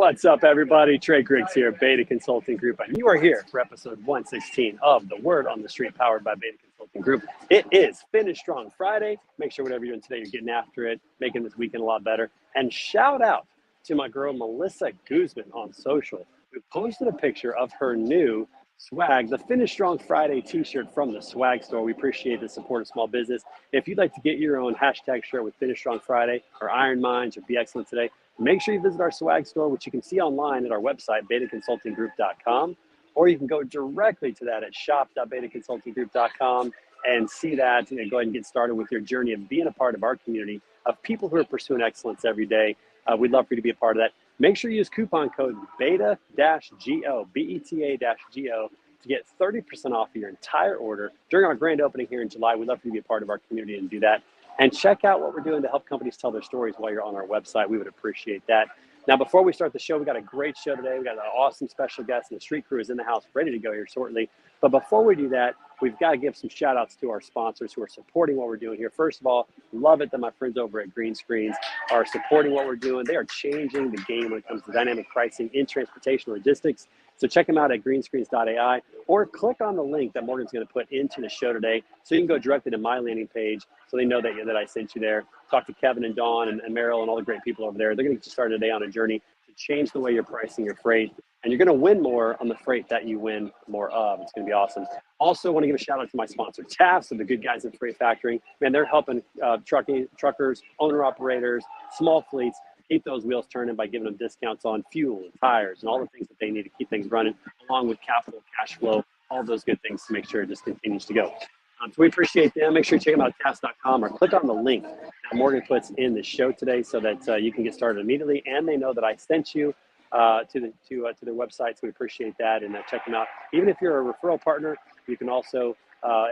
What's up, everybody? Trey Griggs here, Beta Consulting Group, and you are here for episode 116 of The Word on the Street, powered by Beta Consulting Group. It is Finish Strong Friday. Make sure whatever you're doing today, you're getting after it, making this weekend a lot better. And shout out to my girl, Melissa Guzman, on social, who posted a picture of her new swag, the Finish Strong Friday t-shirt from the swag store. We appreciate the support of small business. If you'd like to get your own hashtag shirt with Finish Strong Friday or Iron Minds or Be Excellent Today, make sure you visit our swag store, which you can see online at our website, betaconsultinggroup.com, or you can go directly to that at shop.betaconsultinggroup.com and see that and go ahead and get started with your journey of being a part of our community of people who are pursuing excellence every day. We'd love for you to be a part of that. Make sure you use coupon code BETA-GO, BETA-GO, to get 30% off of your entire order during our grand opening here in July. We'd love for you to be a part of our community and do that. And check out what we're doing to help companies tell their stories while you're on our website. We would appreciate that. Now, before we start the show, we got a great show today. We got an awesome special guest, and the street crew is in the house ready to go here shortly. But before we do that, we've got to give some shout outs to our sponsors who are supporting what we're doing here. First of all, love it that my friends over at Green Screens are supporting what we're doing. They are changing the game when it comes to dynamic pricing in transportation logistics. So check them out at greenscreens.ai or click on the link that Morgan's going to put into the show today so you can go directly to my landing page so they know that I sent you there. Talk to Kevin and Dawn and Meryl and all the great people over there. They're going to get you started today on a journey to change the way you're pricing your freight. And you're going to win more on the freight that you win more of. It's going to be awesome. Also, want to give a shout out to my sponsor, TAFS, and the good guys at Freight Factoring. Man, they're helping truckers, owner-operators, small fleets keep those wheels turning by giving them discounts on fuel and tires and all the things that they need to keep things running, along with capital, cash flow, all those good things to make sure it just continues to go. So we appreciate them. Make sure you check them out at TAFS.com or click on the link that Morgan puts in the show today so that you can get started immediately, and they know that I sent you to their website. So we appreciate that, and check them out. Even if you're a referral partner, you can also,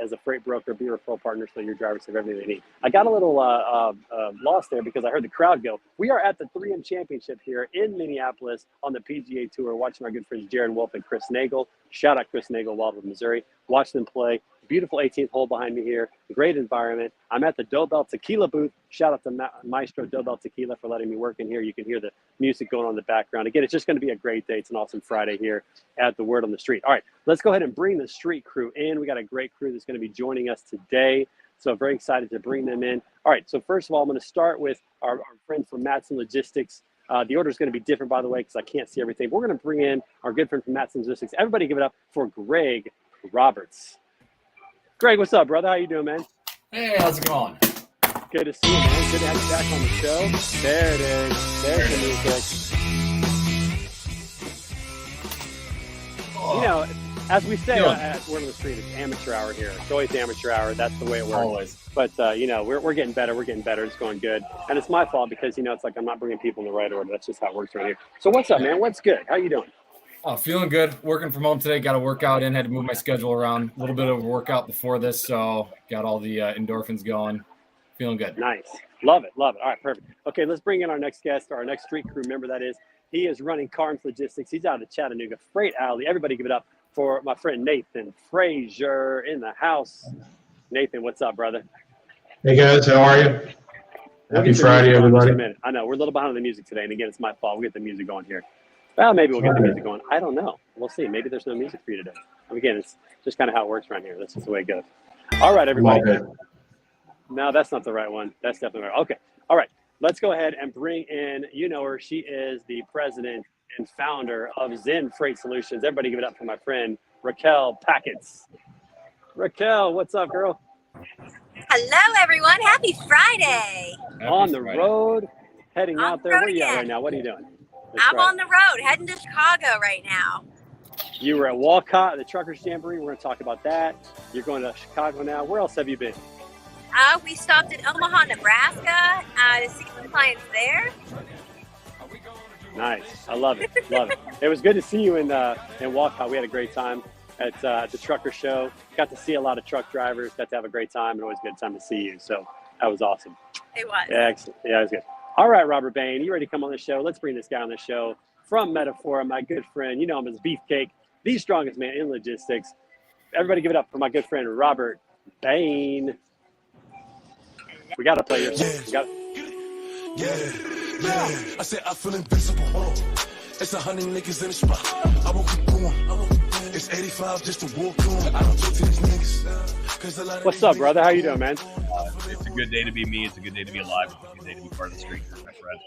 as a freight broker, be a referral partner so your drivers have everything they need. I got a little lost there because I heard the crowd go. We are at the 3M Championship here in Minneapolis on the PGA Tour, watching our good friends Jaron Wolf and Chris Nagel. Shout out Chris Nagel, Wildwood, Missouri. Watch them play. Beautiful 18th hole behind me here. Great environment. I'm at the Dobell Tequila booth. Shout out to Maestro Dobell Tequila for letting me work in here. You can hear the music going on in the background. Again, it's just going to be a great day. It's an awesome Friday here at the Word on the Street. All right, let's go ahead and bring the street crew in. We got a great crew that's going to be joining us today. So very excited to bring them in. All right, so first of all, I'm going to start with our friend from Matson Logistics. The order is going to be different, by the way, because I can't see everything. We're going to bring in our good friend from Matson Logistics. Everybody give it up for Greg Roberts. Greg, what's up, brother? How you doing, man? Hey, how's it going? Good to see you, man. Good to have you back on the show. There it is. There's the music. Oh. You know, as we say at Word on the Street, it's amateur hour here. It's always amateur hour. That's the way it works. Always. But, you know, we're getting better. We're getting better. It's going good. And it's my fault because, you know, it's like I'm not bringing people in the right order. That's just how it works right here. So what's up, man? What's good? How you doing? Oh, feeling good. Working from home today. Got a workout in. Had to move my schedule around. A little bit of a workout before this, so got all the endorphins going. Feeling good. Nice. Love it. Love it. All right, perfect. Okay, let's bring in our next guest, or our next street crew member, that is. He is running Carnes Logistics. He's out of the Chattanooga Freight Alley. Everybody give it up for my friend Nathan Frazier in the house. Nathan, what's up, brother? Hey, guys. How are you? Happy Friday, everybody. I know. We're a little behind on the music today, and again, it's my fault. We'll get the music going here. Well, maybe we'll get the music going. I don't know. We'll see. Maybe there's no music for you today. Again, it's just kind of how it works around here. That's just the way it goes. All right, everybody. No, that's not the right one. That's definitely right. Okay. All right. Let's go ahead and bring in, you know her. She is the president and founder of Zen Freight Solutions. Everybody give it up for my friend, Raquel Packets. Raquel, what's up, girl? Hello, everyone. Happy Friday. On the road, heading out there. Where are you at right now? What are you doing? I'm on the road, heading to Chicago right now. You were at Walcott, the Truckers Jamboree. We're going to talk about that. You're going to Chicago now. Where else have you been? We stopped in Omaha, Nebraska to see some clients there. Nice. I love it. Love it. It was good to see you in Walcott. We had a great time at the Trucker Show. Got to see a lot of truck drivers. Got to have a great time, and always a good time to see you. So that was awesome. It was. Yeah, excellent. Yeah, it was good. All right, Robert Bain, you ready to come on the show? Let's bring this guy on the show from Metaphora, my good friend. You know him as Beefcake, the strongest man in logistics. Everybody give it up for my good friend, Robert Bain. We got to play your song. Yeah. I said I feel invincible. It's 100 niggas in the spot. I won't keep going. It's 85 just to walk on. I don't talk to these niggas. 'Cause a lot of What's up, brother? How you doing, man? It's a good day to be me. It's a good day to be alive. It's a good day to be part of the street group, my friend.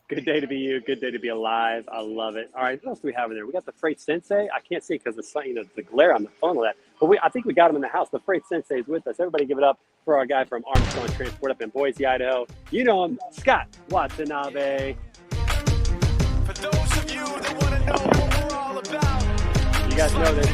Good day to be you. Good day to be alive. I love it. All right, what else do we have in there? We got the Freight Sensei. I can't see because the sun, the glare on the phone and that. But I think we got him in the house. The Freight Sensei is with us. Everybody, give it up for our guy from Armstrong Transport up in Boise, Idaho. You know him, Scott Watanabe. For those of you that want to know what we're all about, You guys know this.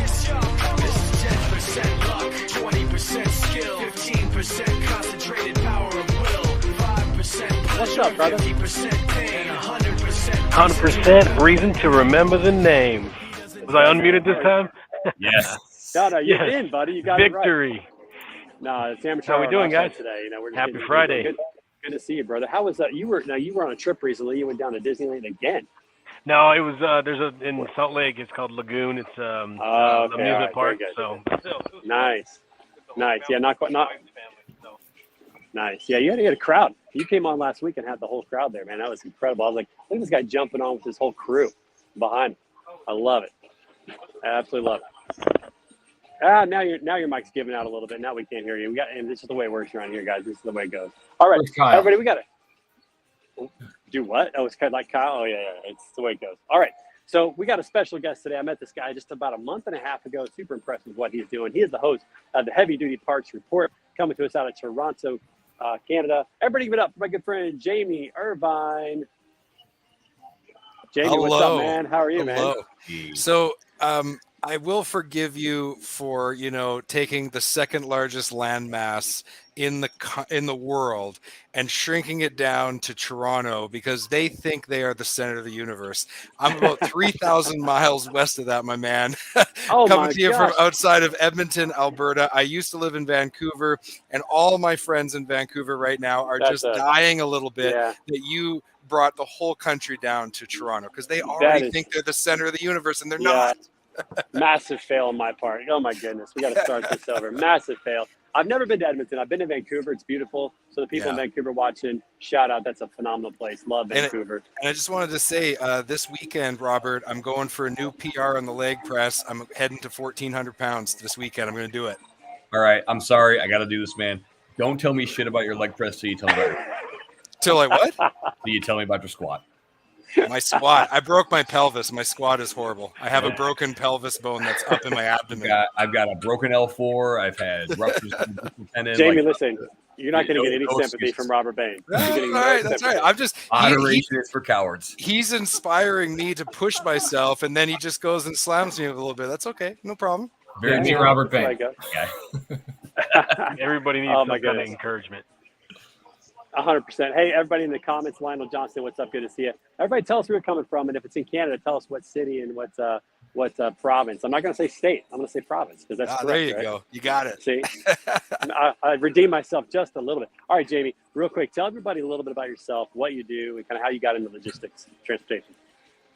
this is 10% luck, 20% skill, 15% concentrated power of will, 5% What's up, brother? 50% pain, 100% 100% reason to remember the name. Was I unmuted this time? Yes. No, you're Yes. in, buddy. You got it right. Victory. No, it's amateur. How we hour doing, outside guys? Today, we're just Happy getting- Friday. Good to see you, brother. How was that? You were on a trip recently. You went down to Disneyland again. No, it was in Salt Lake. It's called Lagoon. It's Okay, amusement all right, park. very good. So Nice. Yeah, not nice. Yeah, you had a crowd. You came on last week and had the whole crowd there, man. That was incredible. I was like, look at this guy jumping on with his whole crew behind him. I love it. I absolutely love it. Now your mic's giving out a little bit. Now we can't hear you. And this is the way it works around here, guys. This is the way it goes. All right, Where's Kyle? everybody, we got to do what? Oh, it's kind of like Kyle. Oh yeah, it's the way it goes. All right. So we got a special guest today. I met this guy just about a month and a half ago. Super impressed with what he's doing. He is the host of the Heavy Duty Parts Report, coming to us out of Toronto, Canada. Everybody give it up for my good friend, Jamie Irvine. Jamie, what's up, man? How are you, man? So I will forgive you for, taking the second largest landmass in the world and shrinking it down to Toronto because they think they are the center of the universe. I'm about 3,000 miles west of that, my man. Oh, Coming my to you gosh. from outside of Edmonton, Alberta. I used to live in Vancouver, and all my friends in Vancouver right now are That's just dying a little bit Yeah. that you brought the whole country down to Toronto because they already is- think they're the center of the universe, and they're Yeah. not. Massive fail on my part. Oh my goodness, we got to start this over. Massive fail. I've never been to Edmonton. I've been to Vancouver. It's beautiful. So the people in Yeah. Vancouver watching, shout out. That's a phenomenal place. Love Vancouver. And I just wanted to say, this weekend, Robert, I'm going for a new PR on the leg press. I'm heading to 1,400 pounds this weekend. I'm going to do it. All right. I'm sorry. I got to do this, man. Don't tell me shit about your leg press till you tell me about your, Till I what? till you tell me about your squat. My squat. I broke my pelvis. My squat is horrible. I have a broken pelvis bone that's up in my abdomen. I've got a broken L4. I've had ruptures in the tendon. Jamie, listen, you're not going to no- get any no sympathy excuses. from Robert Bain. You're All getting no right, that's sympathy. right. I'm just Moderation is for cowards. he's inspiring me to push myself, and then he just goes and slams me a little bit. That's okay, no problem. Very Yeah, meet true. Robert There Bain. you go. Yeah. everybody needs Oh, some my kind of goodness. encouragement. 100%. Hey, everybody in the comments, Lionel Johnson, what's up? Good to see you. Everybody tell us where you're coming from, and if it's in Canada, tell us what city and what province. I'm not going to say state. I'm going to say province because that's correct, There you right? go. You got it. See, I redeemed myself just a little bit. All right, Jamie, real quick, tell everybody a little bit about yourself, what you do, and kind of how you got into logistics, transportation.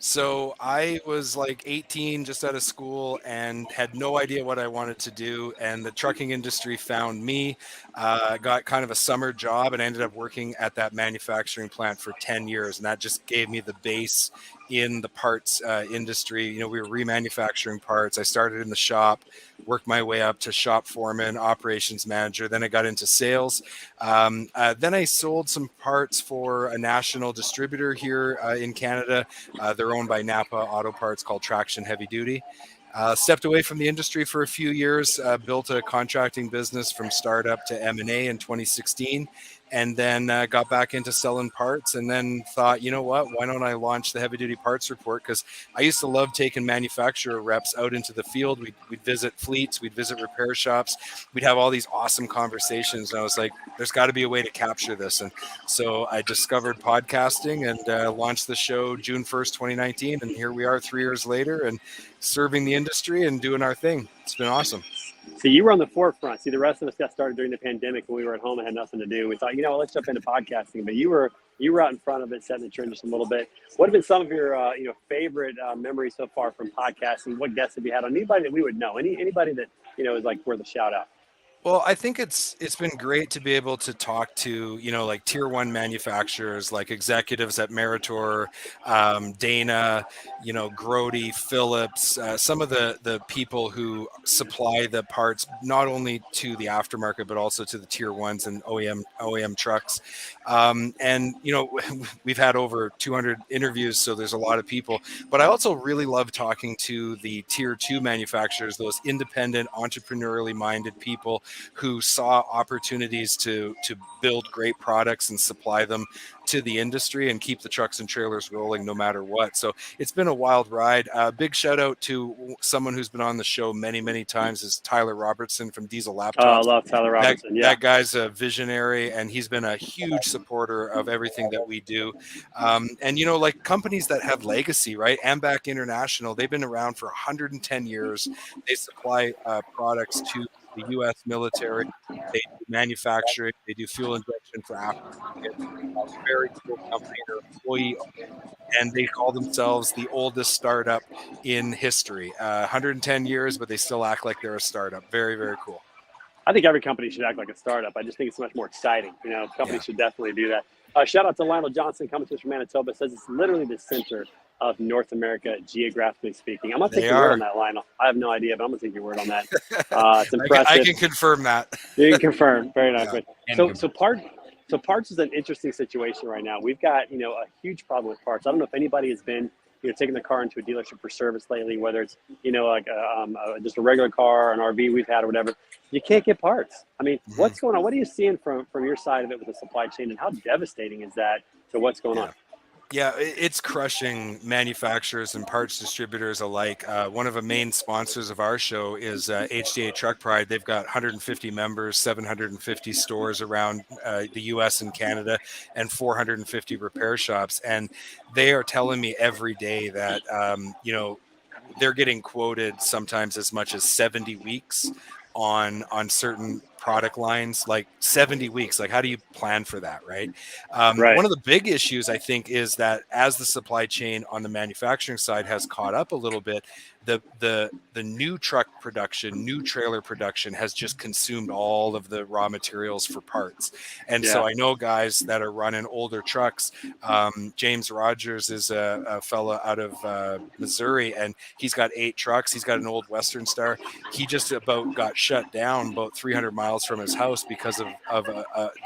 So I was like 18, just out of school, and had no idea what I wanted to do. And the trucking industry found me. Got kind of a summer job, and ended up working at that manufacturing plant for 10 years. And that just gave me the base in the parts industry. We were remanufacturing parts. I started in the shop, worked my way up to shop foreman, operations manager. Then I got into sales. Then I sold some parts for a national distributor here in Canada. They're owned by Napa Auto Parts, called Traction Heavy Duty. Stepped away from the industry for a few years, built a contracting business from startup to M&A in 2016, and then got back into selling parts, and then thought, you know what, why don't I launch the Heavy Duty Parts Report? Because I used to love taking manufacturer reps out into the field. We'd visit fleets, we'd visit repair shops, we'd have all these awesome conversations, and I was like, there's got to be a way to capture this. And so I discovered podcasting and launched the show June 1st, 2019, and here we are 3 years later, and serving the industry and doing our thing. It's been awesome. See, you were on the forefront. See, the rest of us got started during the pandemic when we were at home and had nothing to do. We thought, let's jump into podcasting. But you were out in front of it, setting the trend just a little bit. What have been some of your favorite memories so far from podcasting? What guests have you had on? Anybody that we would know? Anybody that is like worth a shout out? Well, I think it's been great to be able to talk to, like tier one manufacturers, like executives at Meritor, Dana, Grody, Phillips, some of the people who supply the parts not only to the aftermarket but also to the tier ones and OEM trucks. And we've had over 200 interviews, so there's a lot of people. But I also really love talking to the tier two manufacturers, those independent, entrepreneurially minded people who saw opportunities to build great products and supply them to the industry and keep the trucks and trailers rolling no matter what. So it's been a wild ride. Big shout out to someone who's been on the show many times is Tyler Robertson from Diesel Laptops. Oh, I love Tyler Robertson. That guy's a visionary, and he's been a huge supporter of everything that we do. And like companies that have legacy, right? Ambac International, they've been around for 110 years. They supply products to the U.S. military. They do manufacturing. They do fuel injection for aftermarket. Very cool company. They're employee owned, and they call themselves the oldest startup in history. 110 years, but they still act like they're a startup. Very, very cool. I think every company should act like a startup. I just think it's much more exciting. Companies should definitely do that. Shout out to Lionel Johnson, coming to us from Manitoba. Says it's literally the center of North America, geographically speaking. I'm going to take your word on that, Lionel. I have no idea, but I'm going to take your word on that. It's impressive. I can confirm that. You can confirm. Very nice. Yeah. So parts is an interesting situation right now. We've got, a huge problem with parts. I don't know if anybody has been, taking the car into a dealership for service lately, whether it's, just a regular car, an RV we've had or whatever. You can't get parts. I mean, what's going on? What are you seeing from your side of it with the supply chain, and how devastating is that to what's going on? Yeah, it's crushing manufacturers and parts distributors alike. One of the main sponsors of our show is HDA Truck Pride. They've got 150 members, 750 stores around the U.S. and Canada, and 450 repair shops. And they are telling me every day that, they're getting quoted sometimes as much as 70 weeks on certain product lines, like 70 weeks. Like, how do you plan for that, right? One of the big issues, I think, is that as the supply chain on the manufacturing side has caught up a little bit, the new truck production, new trailer production has just consumed all of the raw materials for parts. And so I know guys that are running older trucks. James Rogers is a fella out of Missouri, and he's got 8 trucks. He's got an old Western Star. He just about got shut down about 300 miles from his house because of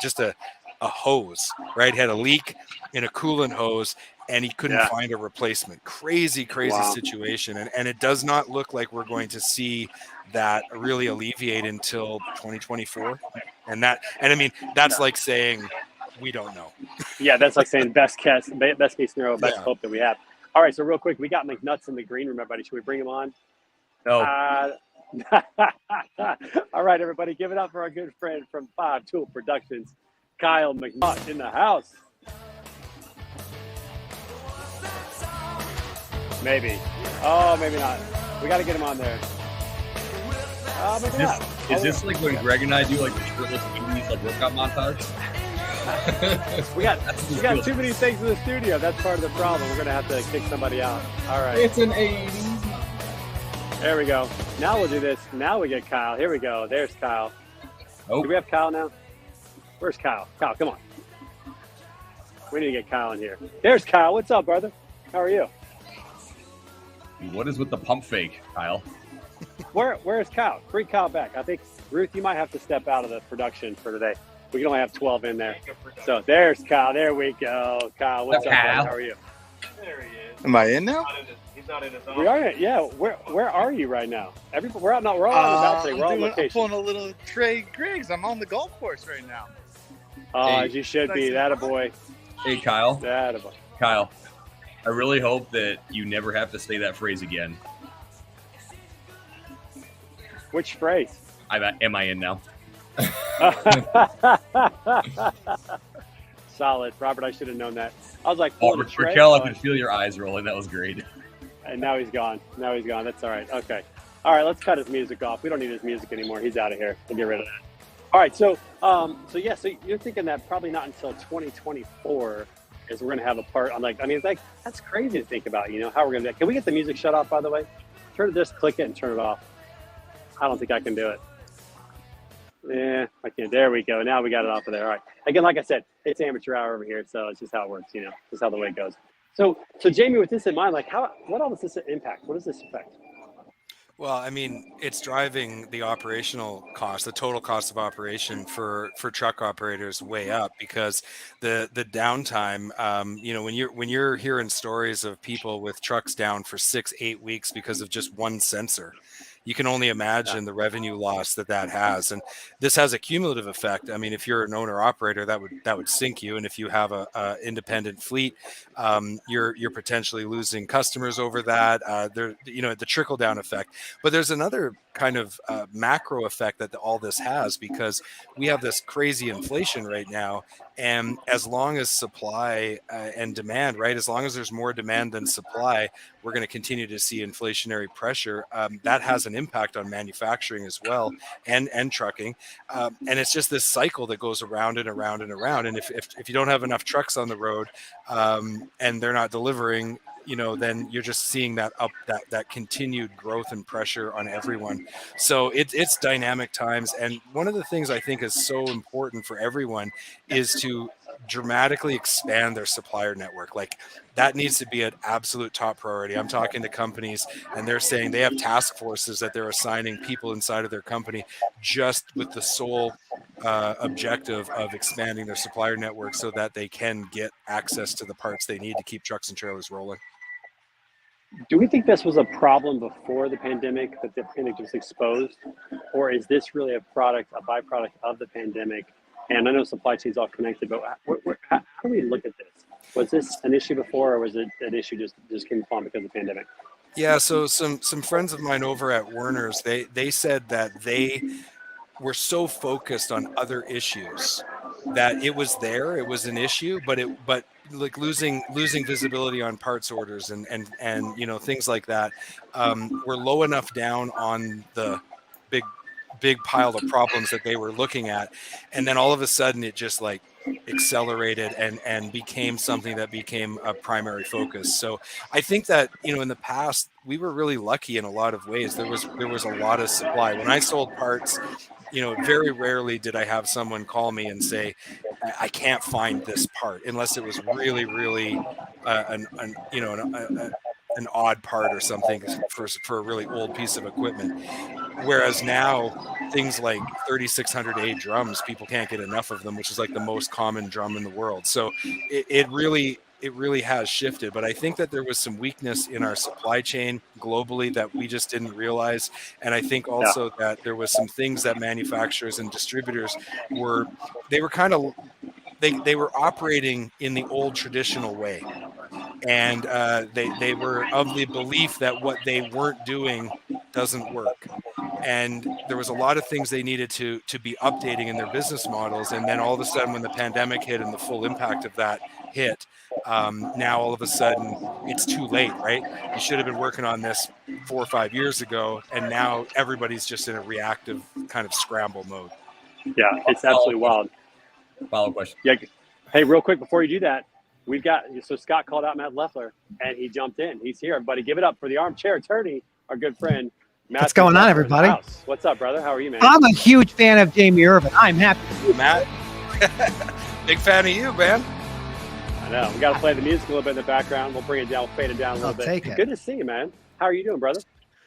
just a hose, right? Had a leak in a coolant hose, and he couldn't find a replacement. Crazy situation. And it does not look like we're going to see that really alleviate until 2024. And I mean, that's like saying we don't know. Yeah, that's like saying best case scenario, best hope that we have. All right, so real quick, we got McNuts in the green room, everybody. Should we bring him on? No. All right, everybody, give it up for our good friend from 5 Tool Productions, Kyle McNutt in the house. Maybe. Oh, maybe not. We got to get him on there. Maybe not. Is this like when Greg and I do like the shirtless 80s like workout montage? we got too many things in the studio. That's part of the problem. We're going to have to kick somebody out. All right. It's an 80s. There we go. Now we'll do this. Now we get Kyle. Here we go. There's Kyle. Oh. Do we have Kyle now? Where's Kyle? Kyle, come on. We need to get Kyle in here. There's Kyle. What's up, brother? How are you? What is with the pump fake, Kyle? Where's Kyle? Bring Kyle back. I think, Ruth, you might have to step out of the production for today. We can only have 12 in there. So there's Kyle. There we go. Kyle, what's up, buddy? How are you? There he is. Am I in now? He's not in his office. We are in. Yeah. Where are you right now? We're all on the back today. We're on location. I'm pulling a little Trey Griggs. I'm on the golf course right now. As you should be. That a boy. Hey, Kyle. That a boy. Kyle, I really hope that you never have to say that phrase again. Which phrase? Am I in now? Solid. Robert, I should have known that. I was like, Raquel, I could feel your eyes rolling. That was great. And now he's gone. That's all right. Okay. All right, let's cut his music off. We don't need his music anymore. He's out of here. We'll get rid of that. All right, so you're thinking that probably not until 2024 is we're going to have a part. That's crazy to think about, how we're going to do that. Can we get the music shut off, by the way? Click it and turn it off. I don't think I can do it. Yeah, I can't. There we go. Now we got it off of there. All right. Again, like I said, it's amateur hour over here, so it's just how it works. Just how the way it goes. So Jamie, with this in mind, like what all does this impact? What does this affect? Well, I mean, it's driving the operational cost, the total cost of operation for truck operators way up, because the downtime, when you're hearing stories of people with trucks down for 6-8 weeks because of just one sensor, you can only imagine the revenue loss that has. And this has a cumulative effect. I mean, if you're an owner operator, that would sink you. And if you have a independent fleet, you're potentially losing customers over that. The trickle down effect. But there's another kind of macro effect that all this has, because we have this crazy inflation right now. And as long as supply and demand, right, as long as there's more demand than supply, we're going to continue to see inflationary pressure. That has an impact on manufacturing as well, and trucking. And it's just this cycle that goes around and around and around. And if you don't have enough trucks on the road and they're not delivering, then you're just seeing that continued growth and pressure on everyone. So it's dynamic times. And one of the things I think is so important for everyone is to dramatically expand their supplier network. Like, that needs to be an absolute top priority. I'm talking to companies and they're saying they have task forces that they're assigning people inside of their company just with the sole objective of expanding their supplier network so that they can get access to the parts they need to keep trucks and trailers rolling. Do we think this was a problem before the pandemic, that the pandemic was exposed, or is this really a byproduct of the pandemic? And I know supply chain's all connected, but how do we look at this? Was this an issue before, or was it an issue just came upon because of the pandemic? Yeah, so some friends of mine over at Werner's, they said that they were so focused on other issues that it was an issue, but like losing visibility on parts orders and things like that were low enough down on the big pile of problems that they were looking at, and then all of a sudden it just like accelerated and became something that became a primary focus. So I think that in the past we were really lucky in a lot of ways. There was a lot of supply. When I sold parts, very rarely did I have someone call me and say, I can't find this part, unless it was really, really an odd part or something for a really old piece of equipment. Whereas now, things like 3600A drums, people can't get enough of them, which is like the most common drum in the world. So it really has shifted. But I think that there was some weakness in our supply chain globally that we just didn't realize. And I think also that there was some things that manufacturers and distributors were operating in the old traditional way. And they were of the belief that what they weren't doing doesn't work. And there was a lot of things they needed to be updating in their business models. And then all of a sudden, when the pandemic hit and the full impact of that hit, now all of a sudden it's too late, right? You should have been working on this 4 or 5 years ago. And now everybody's just in a reactive kind of scramble mode. Yeah, it's absolutely wild. Follow-up question. Yeah. Hey, real quick before you do that, so Scott called out Matt Leffler and he jumped in. He's here, everybody. Give it up for the armchair attorney, our good friend. Matt. What's going on, everybody? What's up, brother? How are you, man? I'm a huge fan of Jamie Irvine. I'm happy. Matt, big fan of you, man. I know. We got to play the music a little bit in the background. We'll bring it down, we'll fade it down a little bit. Take it. Good to see you, man. How are you doing, brother?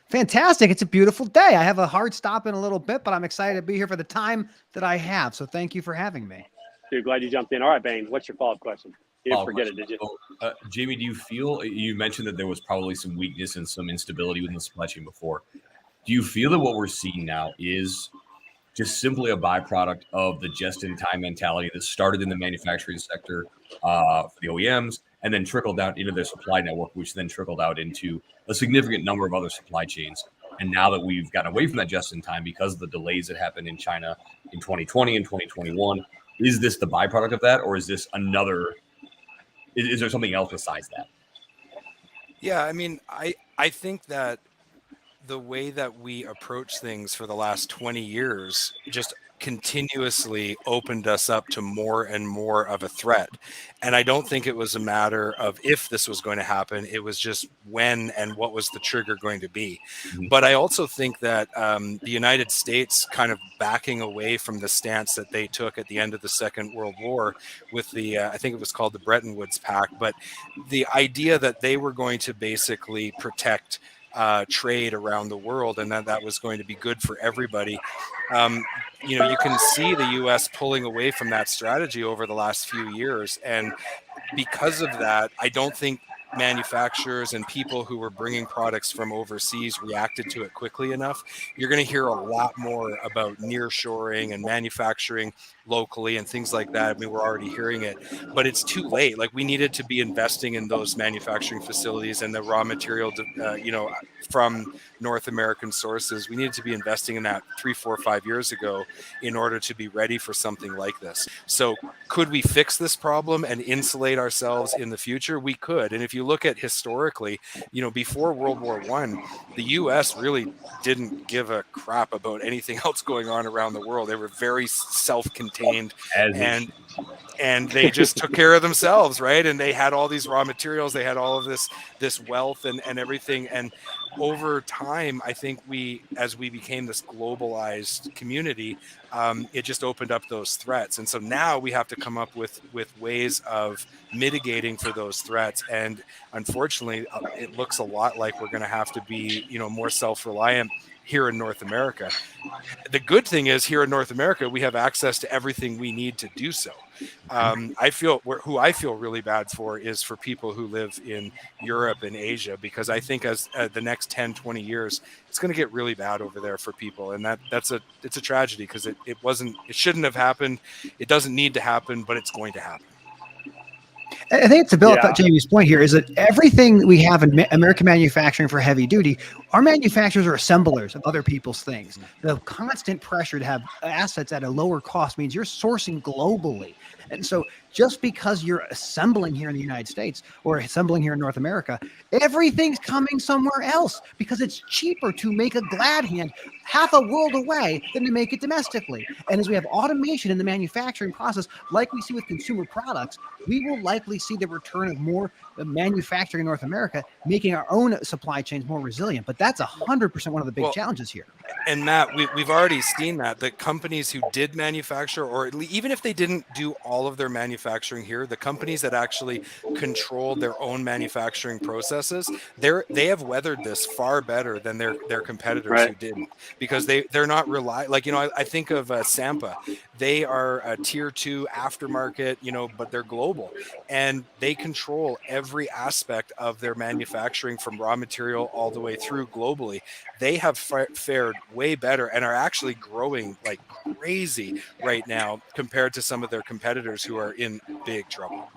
Fantastic. It's a beautiful day. I have a hard stop in a little bit, but I'm excited to be here for the time that I have. So thank you for having me. Dude, glad you jumped in. All right, Bane, what's your follow-up question? You didn't forget it, did you? So, Jamie, do you feel, you mentioned that there was probably some weakness and some instability within the supply chain before. Do you feel that what we're seeing now is just simply a byproduct of the just-in-time mentality that started in the manufacturing sector for the OEMs and then trickled down into their supply network, which then trickled out into a significant number of other supply chains? And now that we've gotten away from that just-in-time because of the delays that happened in China in 2020 and 2021, is this the byproduct of that, or is this another? Is there something else besides that? Yeah, I mean, I think that the way that we approach things for the last 20 years just continuously opened us up to more and more of a threat. And I don't think it was a matter of if this was going to happen. It was just when and what was the trigger going to be. But I also think that the United States kind of backing away from the stance that they took at the end of the Second World War with the, I think it was called the Bretton Woods Pact, but the idea that they were going to basically protect trade around the world and that was going to be good for everybody. You know, you can see the U.S. pulling away from that strategy over the last few years. And because of that, I don't think manufacturers and people who were bringing products from overseas reacted to it quickly enough. You're going to hear a lot more about nearshoring and manufacturing locally and things like that. I mean, we're already hearing it, but it's too late. Like, we needed to be investing in those manufacturing facilities and the raw material, you know, from North American sources. We needed to be investing in that 3, 4, 5 years ago in order to be ready for something like this. So could we fix this problem and insulate ourselves in the future? We could. And if you look at historically, you know, before World War I, the US really didn't give a crap about anything else going on around the world. They were very self-contained and they just took care of themselves, right? And they had all these raw materials, they had all of this wealth and everything. And over time, I think as we became this globalized community, it just opened up those threats. And so now we have to come up with ways of mitigating for those threats. And unfortunately, it looks a lot like we're going to have to be, you know, more self-reliant here in North America. The good thing is, here in North America, we have access to everything we need to do so. I feel really bad for is for people who live in Europe and Asia, because I think as the next 10, 20 years, it's going to get really bad over there for people. And it's a tragedy, because it shouldn't have happened. It doesn't need to happen, but it's going to happen. I think to build up Jamie's point here is that everything we have in American manufacturing for heavy duty, our manufacturers are assemblers of other people's things. The constant pressure to have assets at a lower cost means you're sourcing globally. And so just because you're assembling here in the United States or assembling here in North America, everything's coming somewhere else because it's cheaper to make a glad hand half a world away than to make it domestically. And as we have automation in the manufacturing process, like we see with consumer products, we will likely see the return of more manufacturing in North America, making our own supply chains more resilient. But that's 100% one of the big challenges here. And Matt, we've already seen that the companies who did manufacture, or even if they didn't do all of their manufacturing here, the companies that actually controlled their own manufacturing processes, they have weathered this far better than their competitors who didn't, because they're not like, you know, I think of Sampa. They are a tier 2 aftermarket, you know, but they're global, and they control every aspect of their manufacturing from raw material all the way through globally. They have fared way better and are actually growing like crazy right now compared to some of their competitors who are in big trouble.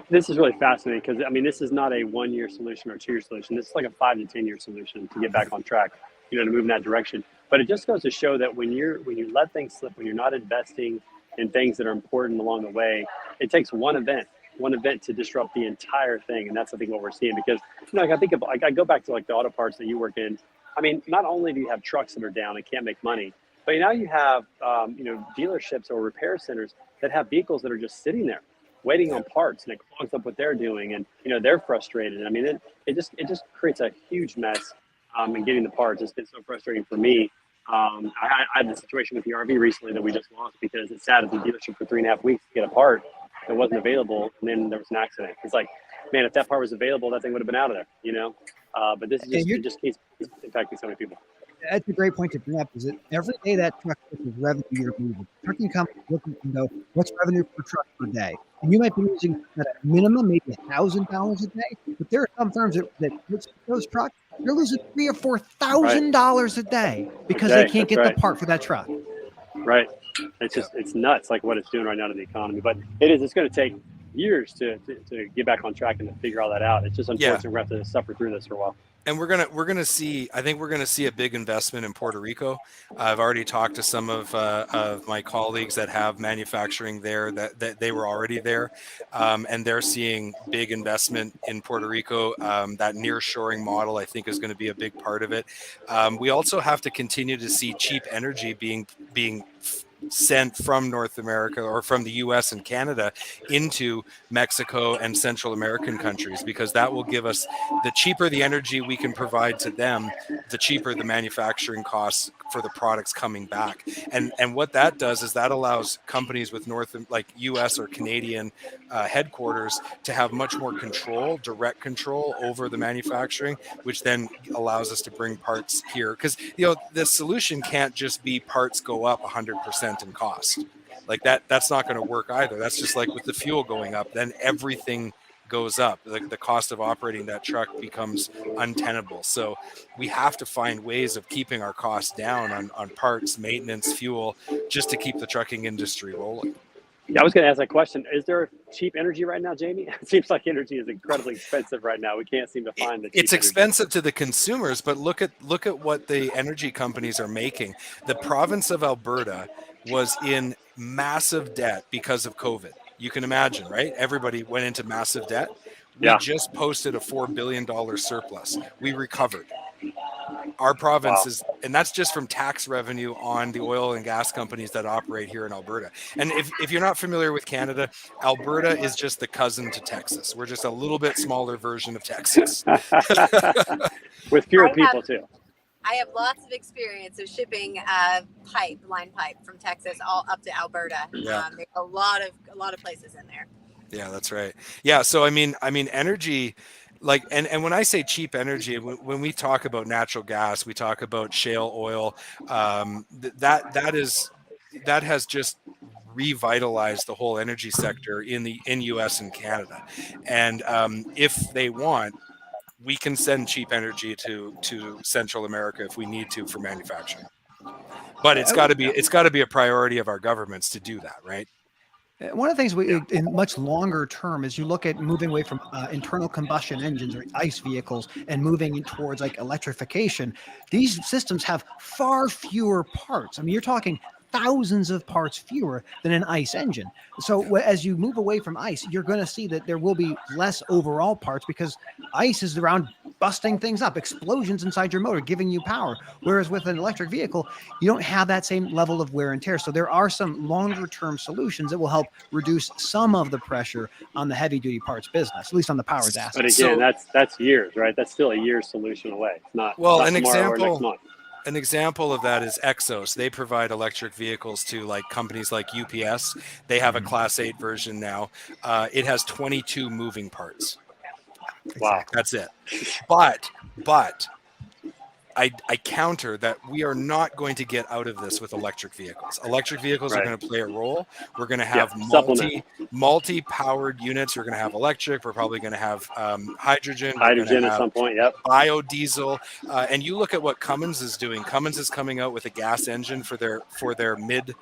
This is really fascinating, because I mean, this is not a 1-year solution or 2-year solution. This is like a 5 to 10 year solution to get back on track, you know, to move in that direction. But it just goes to show that when you let things slip, when you're not investing in things that are important along the way, it takes one event to disrupt the entire thing. And that's, I think, what we're seeing. Because, you know, like I go back to like the auto parts that you work in. I mean, not only do you have trucks that are down and can't make money, but now you have, you know, dealerships or repair centers that have vehicles that are just sitting there waiting on parts, and it clogs up what they're doing, and, you know, they're frustrated. I mean, it just creates a huge mess in getting the parts. It's been so frustrating for me. I had the situation with the RV recently that we just lost because it sat at the dealership for 3.5 weeks to get a part that wasn't available, and then there was an accident. It's like, man, if that part was available, that thing would have been out of there, you know. But this is just keeps impacting so many people. That's a great point to bring up, is that every day that truck is revenue you're moving. Trucking companies looking to know what's revenue per truck per day. And you might be losing at a minimum, maybe $1,000 a day. But there are some firms that those trucks, they're losing $3,000 or $4,000 a day because they can't get the part for that truck. Right. It's nuts, like what it's doing right now to the economy. But it's going to take years to get back on track and to figure all that out. It's just unfortunate we have to suffer through this for a while. And we're gonna see. I think we're gonna see a big investment in Puerto Rico. I've already talked to some of my colleagues that have manufacturing there. That they were already there, and they're seeing big investment in Puerto Rico. That nearshoring model, I think, is going to be a big part of it. We also have to continue to see cheap energy being sent from North America or from the US and Canada into Mexico and Central American countries, because that will give us, the cheaper the energy we can provide to them, the cheaper the manufacturing costs for the products coming back. And what that does is that allows companies with like US or Canadian headquarters to have much more control, direct control over the manufacturing, which then allows us to bring parts here. Because the solution can't just be parts go up 100% in cost. Like that's not going to work either. That's just like with the fuel going up, then everything goes up. Like the cost of operating that truck becomes untenable. So we have to find ways of keeping our costs down on parts, maintenance, fuel, just to keep the trucking industry rolling. Yeah, I was going to ask that question. Is there cheap energy right now, Jamie? It seems like energy is incredibly expensive right now. We can't seem to find the cheap It's expensive to the consumers, but look at what the energy companies are making. The province of Alberta was in massive debt because of COVID. You can imagine, right? Everybody went into massive debt. We just posted a $4 billion surplus. We recovered. Our province is, and that's just from tax revenue on the oil and gas companies that operate here in Alberta. And if you're not familiar with Canada, Alberta is just the cousin to Texas. We're just a little bit smaller version of Texas. With fewer people too. I have lots of experience of shipping line pipe from Texas all up to Alberta. Yeah. There's a lot of places in there. Yeah, that's right. Yeah, so I mean energy, like, and when I say cheap energy, when we talk about natural gas, we talk about shale oil. That has just revitalized the whole energy sector in US and Canada. And if they want, we can send cheap energy to Central America if we need to for manufacturing. But it's got to be a priority of our governments to do that, right? One of the things in much longer term is you look at moving away from internal combustion engines or ICE vehicles and moving towards like electrification. These systems have far fewer parts. I mean, you're talking thousands of parts fewer than an ICE engine. So as you move away from ICE, you're going to see that there will be less overall parts because ICE is around busting things up, explosions inside your motor, giving you power. Whereas with an electric vehicle, you don't have that same level of wear and tear. So there are some longer term solutions that will help reduce some of the pressure on the heavy duty parts business, at least on the powered aspect. But again, that's years, right? That's still a year's solution away. It's not, well, not an tomorrow or next month. An example of that is Exos. They provide electric vehicles to like companies like UPS. They have a Class 8 version now. It has 22 moving parts. Wow. That's it. But I counter that we are not going to get out of this with electric vehicles. Electric vehicles are going to play a role. We're going to have multi-powered units. We're going to have electric. We're probably going to have hydrogen. At some point, yep. Biodiesel. And you look at what Cummins is doing. Cummins is coming out with a gas engine for their mid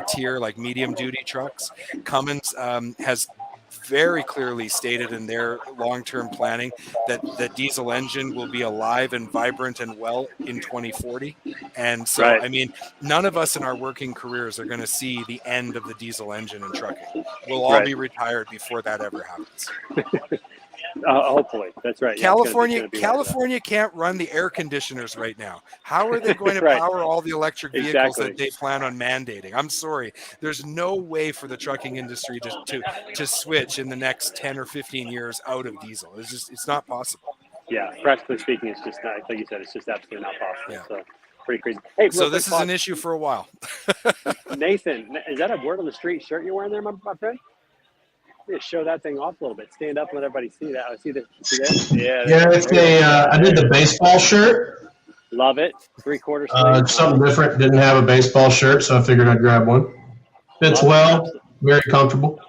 tier, like medium duty trucks. Cummins has very clearly stated in their long-term planning that the diesel engine will be alive and vibrant and well in 2040. And so, I mean, none of us in our working careers are going to see the end of the diesel engine in trucking. We'll all be retired before that ever happens. Hopefully, that's right. California can't run the air conditioners right now. How are they going to power all the electric vehicles that they plan on mandating? I'm sorry, there's no way for the trucking industry to switch in the next 10 or 15 years out of diesel. It's not possible. Yeah, practically speaking, it's just not, like you said, it's just absolutely not possible. Yeah. So pretty crazy. Hey, so this is an issue for a while. Nathan, is that a word on the street shirt you're wearing there, my friend? Just show that thing off a little bit. Stand up and let everybody see that. See that? Yeah, it's I did the baseball shirt. Love it. 3/4 sleeve. Something different. Didn't have a baseball shirt, so I figured I'd grab one. Fits well. Very comfortable.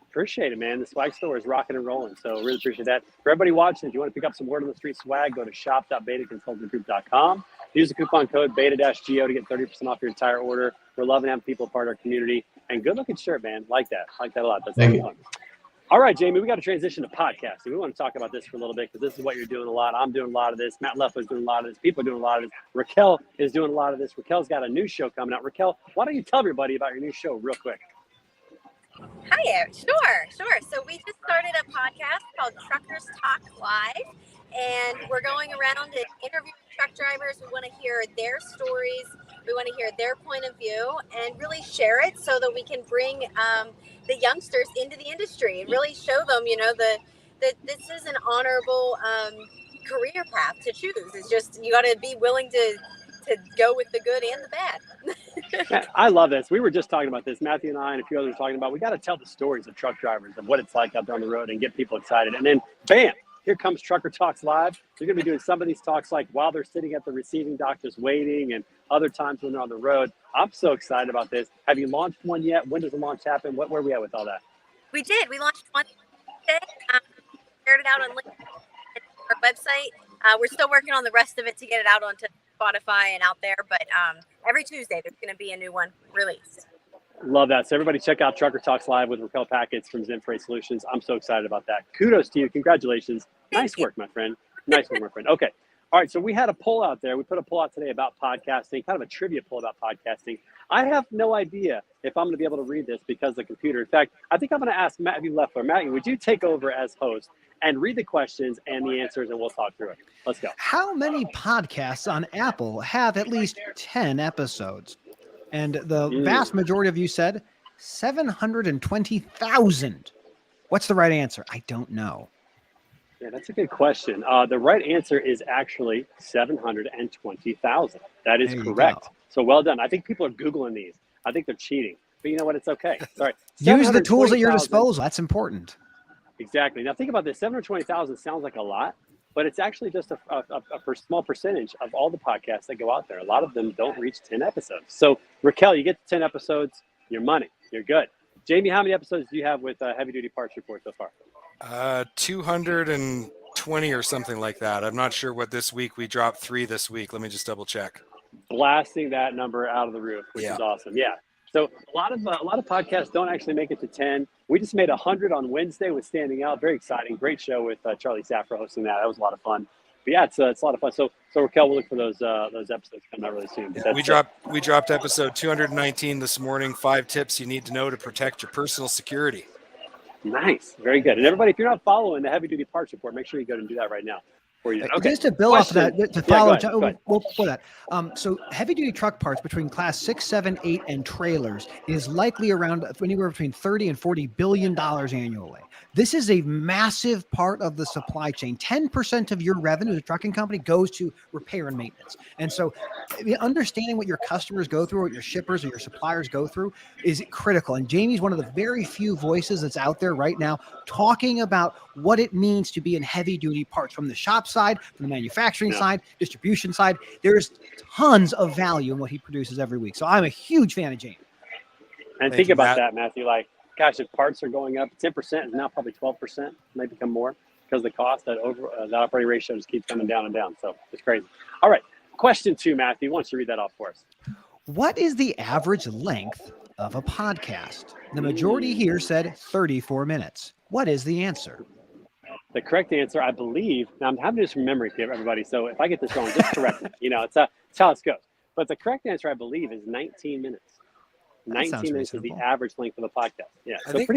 Appreciate it, man. The swag store is rocking and rolling, so really appreciate that. For everybody watching, if you want to pick up some word on the street swag, go to shop.betaconsultinggroup.com. Use the coupon code beta-GO to get 30% off your entire order. We're loving having people part of our community. And good looking shirt, man. Like that a lot. That's fun. All right, Jamie, we got to transition to podcasting. We want to talk about this for a little bit because this is what you're doing a lot. I'm doing a lot of this. Matt Leffler's doing a lot of this. People are doing a lot of this. Raquel is doing a lot of this. Raquel's got a new show coming out. Raquel, why don't you tell everybody about your new show real quick? Hi, sure. So we just started a podcast called Truckers Talk Live, and we're going around and interviewing truck drivers. We want to hear their stories. We want to hear their point of view and really share it so that we can bring the youngsters into the industry and really show them, that this is an honorable career path to choose. It's just you got to be willing to go with the good and the bad. Yeah, I love this. We were just talking about this. Matthew and I and a few others were talking about we got to tell the stories of truck drivers of what it's like out there on the road and get people excited. And then, bam, here comes Trucker Talks Live. You're going to be doing some of these talks like while they're sitting at the receiving dock just waiting and other times when they're on the road. I'm so excited about this. Have you launched one yet? When does the launch happen? Where are we at with all that? We did. We launched one today. Shared it out on LinkedIn and our website. We're still working on the rest of it to get it out onto Spotify and out there. But every Tuesday, there's going to be a new one released. Love that. So everybody check out Trucker Talks Live with Raquel Packets from Zen Freight Solutions. I'm so excited about that. Kudos to you. Congratulations. Nice work, my friend. Nice work, my friend. Okay. All right. So we had a poll out there. We put a poll out today about podcasting, kind of a trivia poll about podcasting. I have no idea if I'm going to be able to read this because of the computer. In fact, I think I'm going to ask Matthew Leffler. Matthew, would you take over as host and read the questions and the answers, and we'll talk through it. Let's go. How many podcasts on Apple have at least 10 episodes? And the vast majority of you said 720,000. What's the right answer? I don't know. Yeah, that's a good question. The right answer is actually 720,000. That is correct. Go. So well done. I think people are Googling these. I think they're cheating. But you know what? It's okay. Sorry. Use the tools at your disposal. That's important. Exactly. Now think about this. 720,000 sounds like a lot, but it's actually just a small percentage of all the podcasts that go out there. A lot of them don't reach 10 episodes. So Raquel, you get to 10 episodes, your money. You're good. Jamie, how many episodes do you have with Heavy Duty Parts Report so far? 220 or something like that. I'm not sure what this week. We dropped 3 this week. Let me just double check. Blasting that number out of the roof, which is awesome. Yeah. So a lot of podcasts don't actually make it to 10. We just made 100 on Wednesday with Standing Out. Very exciting. Great show with Charlie Safra hosting that. That was a lot of fun. But yeah, it's a lot of fun. So Raquel, we'll look for those episodes coming out really soon. Yeah, we dropped episode 219 this morning. 5 tips you need to know to protect your personal security. Nice. Very good. And everybody, if you're not following the Heavy Duty Parts Report, make sure you go and do that right now. Okay. Just to build off of that, to follow, go ahead. Before that. So heavy-duty truck parts between class 6, 7, 8, and trailers is likely around anywhere between $30 and $40 billion annually. This is a massive part of the supply chain. 10% of your revenue as a trucking company goes to repair and maintenance. And so understanding what your customers go through, what your shippers or your suppliers go through is critical. And Jamie's one of the very few voices that's out there right now talking about what it means to be in heavy-duty parts from the shop side, from the manufacturing side, distribution side. There's tons of value in what he produces every week. So I'm a huge fan of Jamie. And think about that, Matthew. Like, gosh, if parts are going up, 10% is now probably 12%, may become more because the cost, that operating ratio just keeps coming down and down. So it's crazy. All right. Question 2, Matthew. Why don't you read that off for us? What is the average length of a podcast? The majority here said 34 minutes. What is the answer? The correct answer, I believe, now I'm having this from memory here, everybody. So if I get this wrong, just correct me. It's how it goes. But the correct answer, I believe, is 19 minutes. 19 minutes is the average length of a podcast. Yeah, I think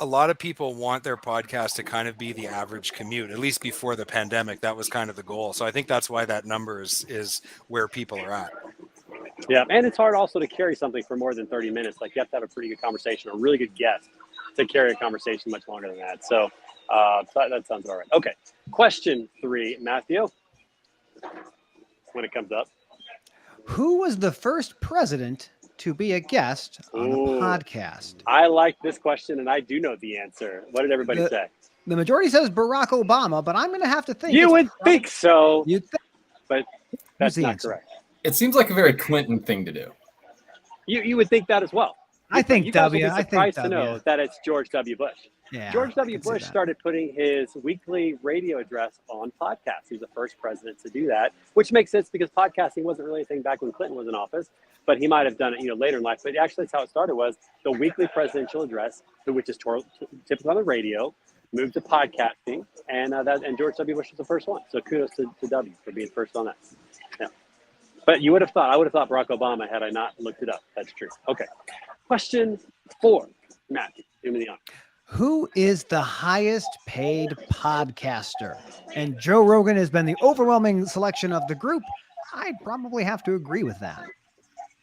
a lot of people want their podcast to kind of be the average commute, at least before the pandemic. That was kind of the goal. So I think that's why that number is where people are at. Yeah, and it's hard also to carry something for more than 30 minutes. Like, you have to have a pretty good conversation, a really good guest to carry a conversation much longer than that. So that sounds all right. Okay, question 3, Matthew, when it comes up. Who was the first president to be a guest on a podcast? I like this question, and I do know the answer. What did everybody say? The majority says Barack Obama, but I'm going to have to think. You would think so. You'd think. But that's not correct. It seems like a very Clinton thing to do. You would think that as well. I think you guys will be I surprised think to know that it's George W. Bush. Yeah, George W. Bush started putting his weekly radio address on podcasts. He's the first president to do that, which makes sense because podcasting wasn't really a thing back when Clinton was in office. but he might have done it, later in life. But actually, that's how it started. Was the weekly presidential address, which is typically on the radio, moved to podcasting, and George W. Bush was the first one. So kudos to W for being first on that. Yeah. But I would have thought Barack Obama had I not looked it up. That's true. Okay. Question 4, Matthew, give me the honor. Who is the highest paid podcaster? And Joe Rogan has been the overwhelming selection of the group. I'd probably have to agree with that.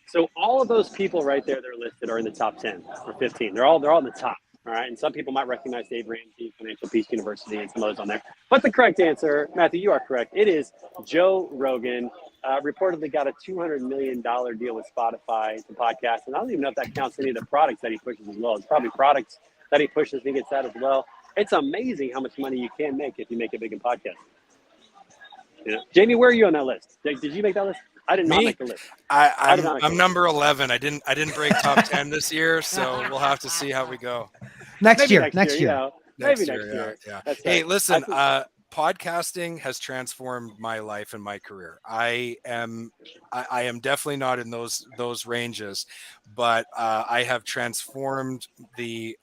So all of those people right there that are listed are in the top 10 or 15. They're all in the top. All right. And some people might recognize Dave Ramsey, Financial Peace University, and some others on there. But the correct answer, Matthew, you are correct. It is Joe Rogan. Reportedly got a $200 million deal with Spotify to podcast. And I don't even know if that counts any of the products that he pushes as well. It's probably products that he pushes, he gets that as well. It's amazing how much money you can make if you make it big in podcasting. Jamie, where are you on that list? Did you make that list? I did not make the list. I'm number 11. I didn't break top 10 this year, so we'll have to see how we go. Next year. Maybe next year. Yeah. That's hey, right. listen, podcasting has transformed my life and my career. I am definitely not in those ranges, but I have transformed the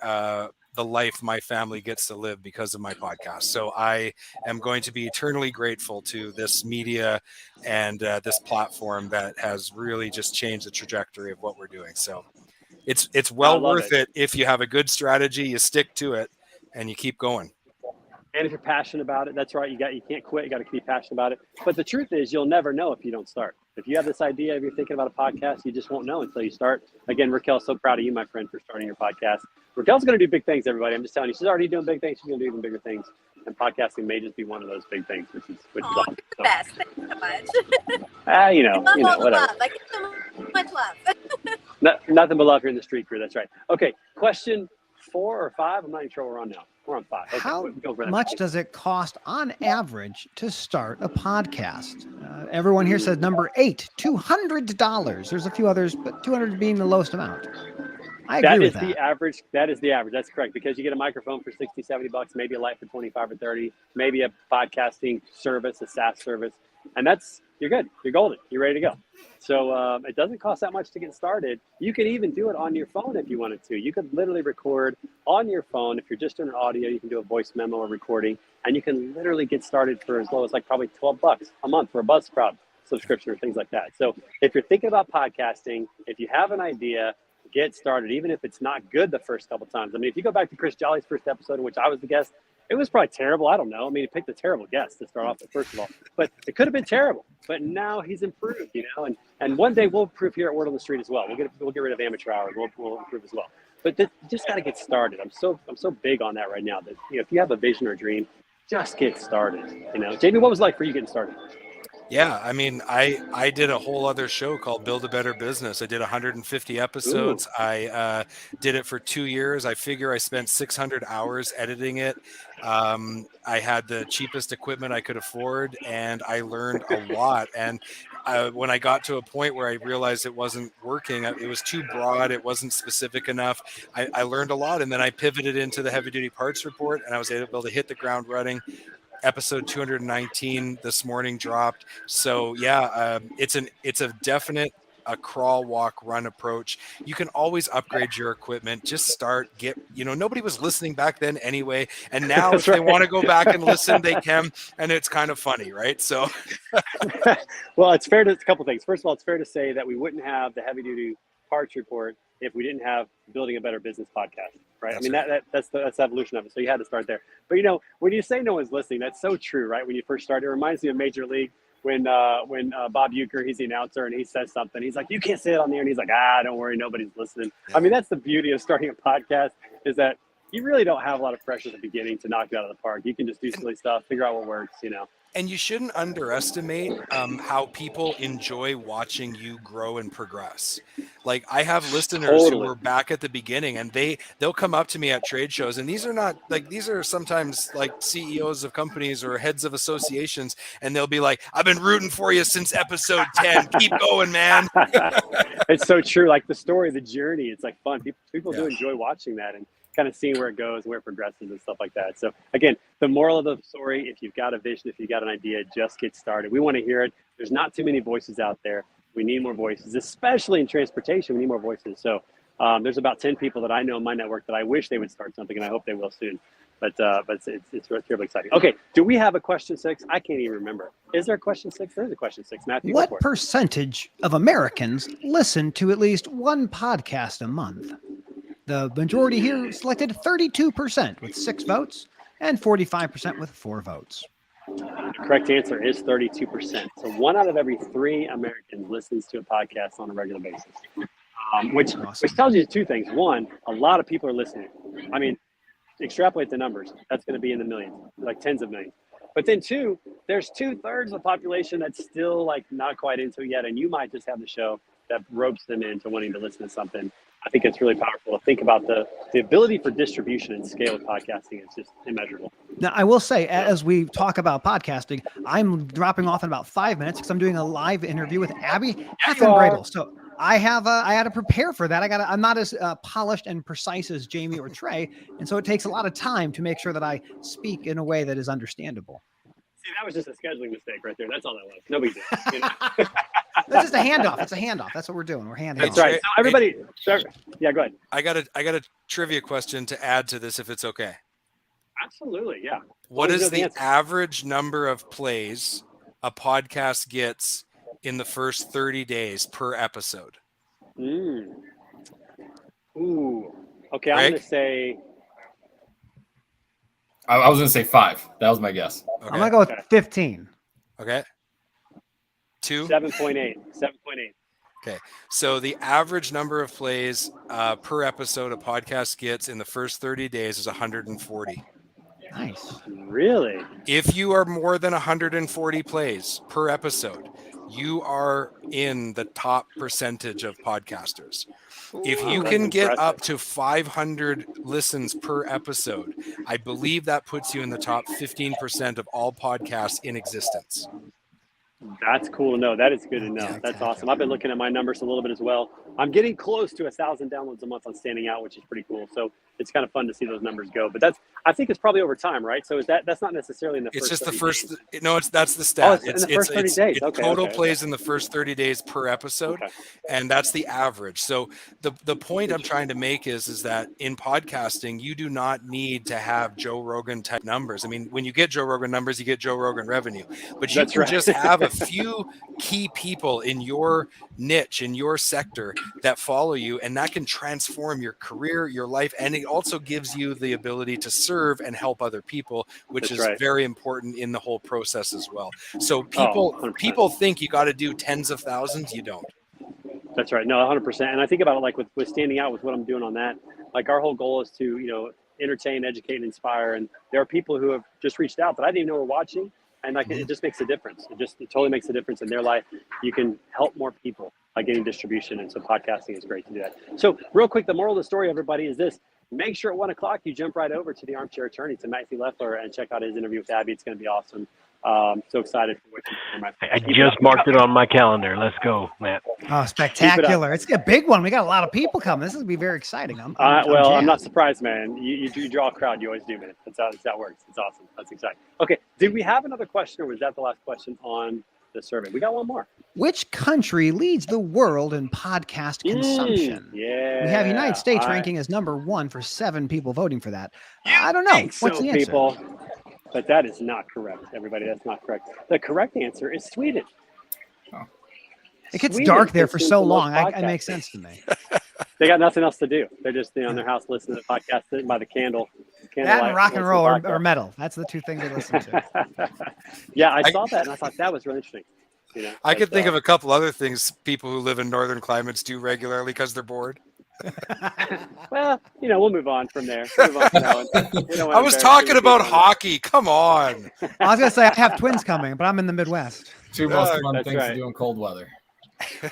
life my family gets to live because of my podcast. So I am going to be eternally grateful to this media and this platform that has really just changed the trajectory of what we're doing. So it's well worth it if you have a good strategy, you stick to it, and you keep going. And if you're passionate about it, that's right. You can't quit. You got to keep passionate about it. But the truth is, you'll never know if you don't start. If you have this idea, if you're thinking about a podcast, you just won't know until you start. Again, Raquel's so proud of you, my friend, for starting your podcast. Raquel's going to do big things, everybody. I'm just telling you, she's already doing big things. She's going to do even bigger things. And podcasting may just be one of those big things, which is awesome. The best. Thank you so much. Whatever. Love. I get so much love. Nothing but love here in the street crew. That's right. Okay. Question 4 or 5. I'm not even sure we're on now. We're on 5. Okay, how much does it cost on average to start a podcast? Everyone here says number 8, $200. There's a few others, but 200 being the lowest amount. I agree with that. The average. That is the average. That's correct. Because you get a microphone for $60, $70, maybe a light for 25 or 30, maybe a podcasting service, a SaaS service. And you're good. You're golden. You're ready to go. So it doesn't cost that much to get started. You could even do it on your phone if you wanted to. You could literally record on your phone. If you're just doing an audio, you can do a voice memo or recording, and you can literally get started for as low as probably $12 a month for a Buzzsprout subscription or things like that. So if you're thinking about podcasting, if you have an idea, get started, even if it's not good the first couple times. I mean, if you go back to Chris Jolly's first episode in which I was the guest, it was probably terrible. I don't know. I mean, he picked a terrible guest to start off with, first of all. But it could have been terrible. But now he's improved, And one day we'll improve here at Word on the Street as well. We'll get rid of amateur hours. We'll improve as well. But you just got to get started. I'm so big on that right now. That if you have a vision or a dream, just get started. Jamie, what was it like for you getting started? Yeah, I mean, I did a whole other show called Build a Better Business. I did 150 episodes. Ooh. I did it for 2 years. I figure I spent 600 hours editing it. I had the cheapest equipment I could afford, and I learned a lot. And when I got to a point where I realized it wasn't working, it was too broad, it wasn't specific enough, I learned a lot. And then I pivoted into the Heavy Duty Parts Report, and I was able to hit the ground running. Episode 219 this morning dropped. So yeah, it's a definite crawl, walk, run approach. You can always upgrade your equipment. Just start. Nobody was listening back then anyway, and now if they want to go back and listen, they can. And it's kind of funny, right? So, well, it's fair to a couple things. First of all, it's fair to say that we wouldn't have the Heavy Duty Parts Report if we didn't have Building a Better Business podcast, right? That's the evolution of it. So you had to start there. But when you say no one's listening, that's so true, right? When you first started, it reminds me of Major League when Bob Uecker, he's the announcer, and he says something. He's like, "You can't say it on the air," and he's like, "Don't worry, nobody's listening." I mean, that's the beauty of starting a podcast, is that you really don't have a lot of pressure at the beginning to knock it out of the park. You can just do silly stuff, figure out what works, And you shouldn't underestimate how people enjoy watching you grow and progress. Like, I have listeners who were back at the beginning, and they'll come up to me at trade shows, and these are sometimes like CEOs of companies or heads of associations, and they'll be like, "I've been rooting for you since episode 10. Keep going, man." It's so true. Like the story, the journey, it's like fun. People do enjoy watching that and kind of seeing where it goes, where it progresses and stuff like that. So again, the moral of the story, if you've got a vision, if you've got an idea, just get started. We want to hear it. There's not too many voices out there. We need more voices, especially in transportation. We need more voices. So there's about 10 people that I know in my network that I wish they would start something, and I hope they will soon. But it's terribly exciting. Okay, do we have a question 6? I can't even remember. Is there a question 6? There's a question 6. Matthew, go for What it. percentage of Americans listen to at least one podcast a month? The majority here selected 32% with 6 votes and 45% with 4 votes. The correct answer is 32%. So 1 out of every 3 Americans listens to a podcast on a regular basis, which tells you 2 things. 1, a lot of people are listening. I mean, extrapolate the numbers. That's going to be in the millions, like tens of millions. But then 2, there's 2/3 of the population that's still like not quite into it yet, and you might just have the show that ropes them into wanting to listen to something. I think it's really powerful to think about the ability for distribution and scale of podcasting is just immeasurable. Now, I will say, as we talk about podcasting, I'm dropping off in about 5 minutes because I'm doing a live interview with Abby Heffenbradel. So I had to prepare for that. I'm not as polished and precise as Jamie or Trey, and so it takes a lot of time to make sure that I speak in a way that is understandable. See, that was just a scheduling mistake right there. That's all that was. No big deal. You know? That's just a handoff. It's a handoff. That's what we're doing. We're handing. That's right. So everybody, yeah, go ahead. I got a trivia question to add to this, if it's okay. Absolutely, yeah. What is the average number of plays a podcast gets in the first 30 days per episode? Ooh. Okay, I'm Greg? going to say. I was going to say 5. That was my guess. Okay. I'm going to go with 15. Okay. 2? 7.8. 7.8. Okay. So the average number of plays per episode a podcast gets in the first 30 days is 140. Nice. Really? If you are more than 140 plays per episode, you are in the top percentage of podcasters. If you can get up to 500 listens per episode, I believe that puts you in the top 15% of all podcasts in existence. That's cool to know. That is good to know. That's awesome. I've been looking at my numbers a little bit as well. I'm getting close to 1,000 downloads a month on Standing Out, which is pretty cool. So it's kind of fun to see those numbers go. But I think it's probably over time, right? So that's not necessarily in the first. It's just the 30 first. days. No, that's the stat. Oh, it's in the first 30 days. Okay, total plays in the first 30 days per episode, and that's the average. So the point I'm trying to make is that in podcasting, you do not need to have Joe Rogan type numbers. I mean, when you get Joe Rogan numbers, you get Joe Rogan revenue. But you can just have a few key people in your niche, in your sector that follow you, and that can transform your career, your life, and it also gives you the ability to serve and help other people, which is very important in the whole process as well. So people think you got to do tens of thousands. You don't. That's right. No, 100%. And I think about it like with Standing Out, with what I'm doing on that. Like our whole goal is to, entertain, educate, and inspire. And there are people who have just reached out that I didn't even know were watching. And it just makes a difference. It totally makes a difference in their life. You can help more people by getting distribution. And so podcasting is great to do that. So real quick, the moral of the story, everybody, is this. Make sure at 1 o'clock you jump right over to the Armchair Attorney, to Matthew Leffler, and check out his interview with Abby. It's going to be awesome. So excited for what you're doing. I just marked it on my calendar. Let's go, Matt. Oh, spectacular. It's a big one. We got a lot of people coming. This is going to be very exciting. I'm not surprised, man. You draw a crowd. You always do, man. That's how that works. It's awesome. That's exciting. Okay. Did we have another question, or was that the last question on the survey? We got one more. Which country leads the world in podcast consumption? Yeah. We have United States ranking as number 1 for 7 people voting for that. I don't know. What's the answer? People? But that is not correct, everybody. That's not correct. The correct answer is Sweden. Oh. It gets dark there for so long. It makes sense to me. They got nothing else to do. They're just in their house listening to podcasts, sitting by the candle. That and rock and roll or metal. That's the 2 things they listen to. Yeah, I saw that and I thought that was really interesting. I could think of a couple other things people who live in northern climates do regularly because they're bored. Well, we'll move on from there. Move on from that one. I was talking about hockey. Come on. I was going to say I have twins coming, but I'm in the Midwest. 2 most fun things to do in cold weather.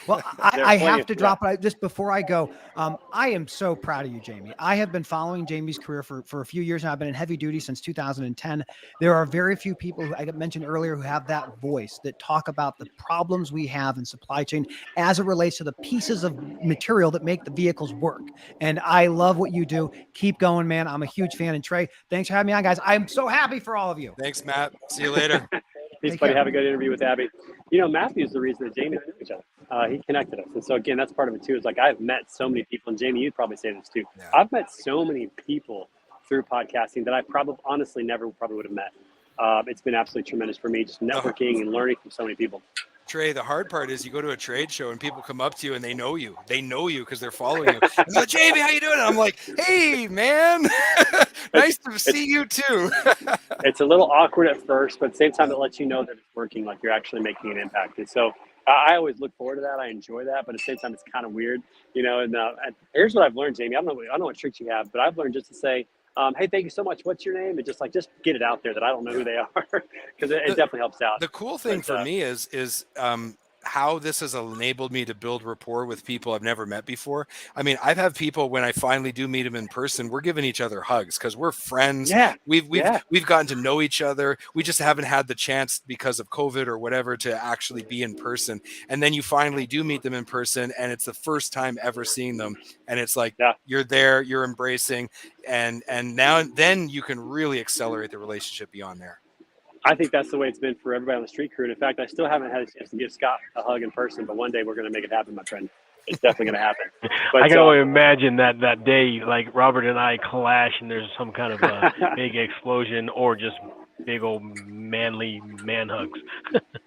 Well, I have to drop it just before I go. I am so proud of you, Jamie. I have been following Jamie's career for a few years now. I've been in heavy duty since 2010. There are very few people who I mentioned earlier who have that voice that talk about the problems we have in supply chain as it relates to the pieces of material that make the vehicles work. And I love what you do. Keep going, man. I'm a huge fan. And Trey, thanks for having me on, guys. I'm so happy for all of you. Thanks, Matt. See you later. He's Take funny. care. Have a good interview with Abby. You know, Matthew's the reason that Jamie and I knew each other. He connected us. And so, again, that's part of it, too. Is like I've met so many people, and Jamie, you'd probably say this, too. Yeah. I've met so many people through podcasting that I probably honestly never probably would have met. It's been absolutely tremendous for me, just networking and learning from so many people. Trey, the hard part is you go to a trade show and people come up to you and they know you. They know you because they're following you. And they're like, Jamie, how you doing? And I'm like, hey, man, nice to see you too. It's a little awkward at first, but at the same time, it lets you know that it's working, like you're actually making an impact. And so I always look forward to that. I enjoy that, but at the same time, it's kind of weird, you know. And here's what I've learned, Jamie. I don't know what tricks you have, but I've learned just to say, hey, thank you so much. What's your name? And just get it out there that I don't know who they are, because it definitely helps out. The cool thing for me is how this has enabled me to build rapport with people I've never met before. I mean, I've had people when I finally do meet them in person, we're giving each other hugs because we're friends. Yeah. We've gotten to know each other. We just haven't had the chance because of COVID or whatever to actually be in person. And then you finally do meet them in person, and it's the first time ever seeing them. And it's like, you're there, you're embracing, and then you can really accelerate the relationship beyond there. I think that's the way it's been for everybody on the street crew. And in fact, I still haven't had a chance to give Scott a hug in person, but one day we're going to make it happen, my friend. It's definitely going to happen. But, I can only imagine that day, like Robert and I clash and there's some kind of a big explosion or just big old manly man hugs.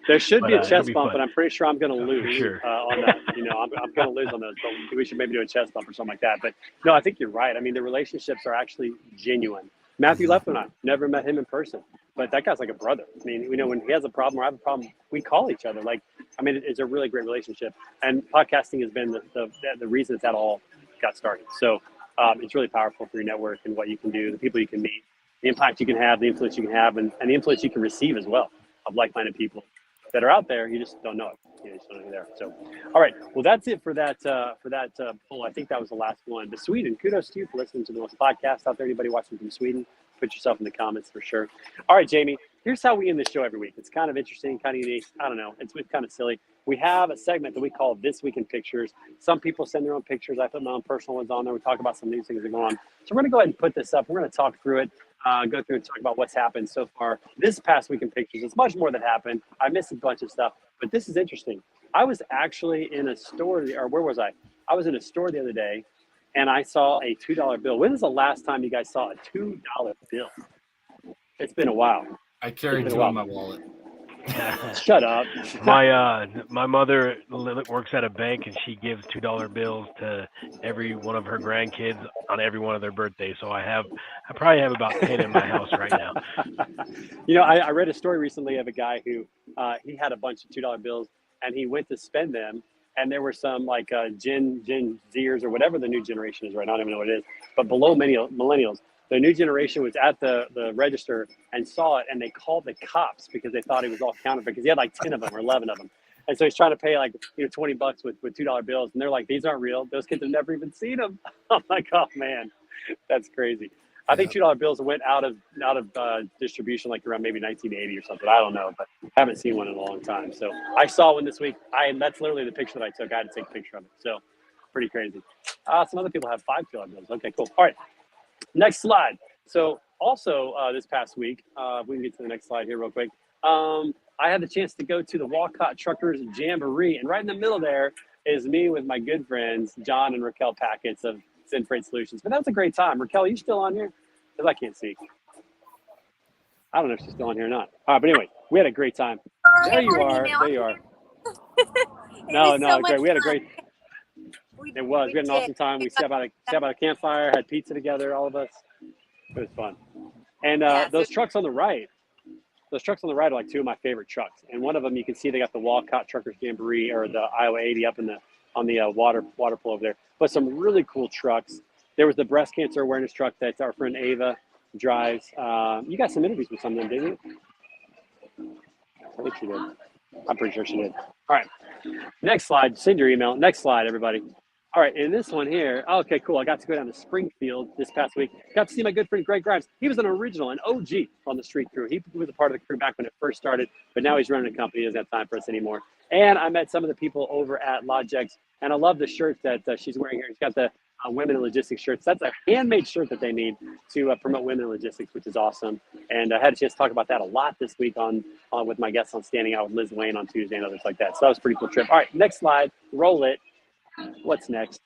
There should be a chest bump, fun. but I'm pretty sure I'm going to lose sure. on that. You know, I'm going to lose on those, but we should maybe do a chest bump or something like that. But no, I think you're right. I mean, the relationships are actually genuine. Matthew Left and I never met him in person, but that guy's like a brother. I mean, you know, when he has a problem or I have a problem, we call each other. Like, I mean, it's a really great relationship, and podcasting has been the reason that all got started. So it's really powerful for your network and what you can do, the people you can meet, the impact you can have, the influence you can have, and the influence you can receive as well of like-minded people that are out there. You just don't know it. You just don't know they're there. So, all right. Well, that's it for that poll. I think that was the last one. But Sweden, kudos to you for listening to the most podcast out there. Anybody watching from Sweden, put yourself in the comments for sure. All right, Jamie, here's how we end the show every week. It's kind of interesting, kind of unique. I don't know. It's kind of silly. We have a segment that we call This Week in Pictures. Some people send their own pictures. I put my own personal ones on there. We talk about some of these things that go on. So we're going to go ahead and put this up. We're going to talk through it. Go through and talk about what's happened so far this past week in pictures. It's much more that happened. I missed a bunch of stuff, but this is interesting. I was actually in a store, or where was I? I was in a store the other day, and I saw a $2 bill. When was the last time you guys saw a $2 bill? It's been a while. I carry two in my wallet. Shut up. My mother works at a bank and she gives $2 bills to every one of her grandkids on every one of their birthdays. So I probably have about 10 in my house right now. You know, I read a story recently of a guy who he had a bunch of $2 bills and he went to spend them, and there were some like Gen Zers or whatever the new generation is right now. I don't even know what it is, but below millennials. The new generation was at the register and saw it, and they called the cops because they thought it was all counterfeit because he had like 10 of them or 11 of them. And so he's trying to pay like, $20 with $2 bills. And they're like, these aren't real. Those kids have never even seen them. I'm like, oh man, that's crazy. I think $2 bills went out of distribution like around maybe 1980 or something. I don't know, but haven't seen one in a long time. So I saw one this week. That's literally the picture that I took. I had to take a picture of it. So pretty crazy. Some other people have $5 bills. Okay, cool. All right. Next slide. So also this past week, we can get to the next slide here real quick. I had the chance to go to the Walcott Truckers Jamboree, and right in the middle there is me with my good friends, John and Raquel Packets of Send Freight Solutions. But that was a great time. Raquel, are you still on here? Because I can't see. I don't know if she's still on here or not. All right, but anyway, we had a great time. There you are. There you are. No, great. We had a great. It was. We had an awesome time. We sat by a campfire, had pizza together, all of us. It was fun. And those trucks on the right are like two of my favorite trucks. And one of them, you can see they got the Walcott Truckers Jamboree or the Iowa 80 up on the water pole over there. But some really cool trucks. There was the breast cancer awareness truck that our friend Ava drives. You got some interviews with some of them, didn't you? I think she did. I'm pretty sure she did. All right. Next slide. Send your email. Next slide, everybody. All right, and this one here, okay, cool. I got to go down to Springfield this past week. Got to see my good friend Greg Grimes. He was an OG on the street crew. He was a part of the crew back when it first started, but now he's running a company. He doesn't have time for us anymore. And I met some of the people over at Logix, and I love the shirt that she's wearing here. She's got the women in logistics shirts. That's a handmade shirt that they made to promote women in logistics, which is awesome. And I had a chance to talk about that a lot this week on with my guests on Standing Out with Liz Wayne on Tuesday and others like that. So that was a pretty cool trip. All right, next slide. Roll it. What's next?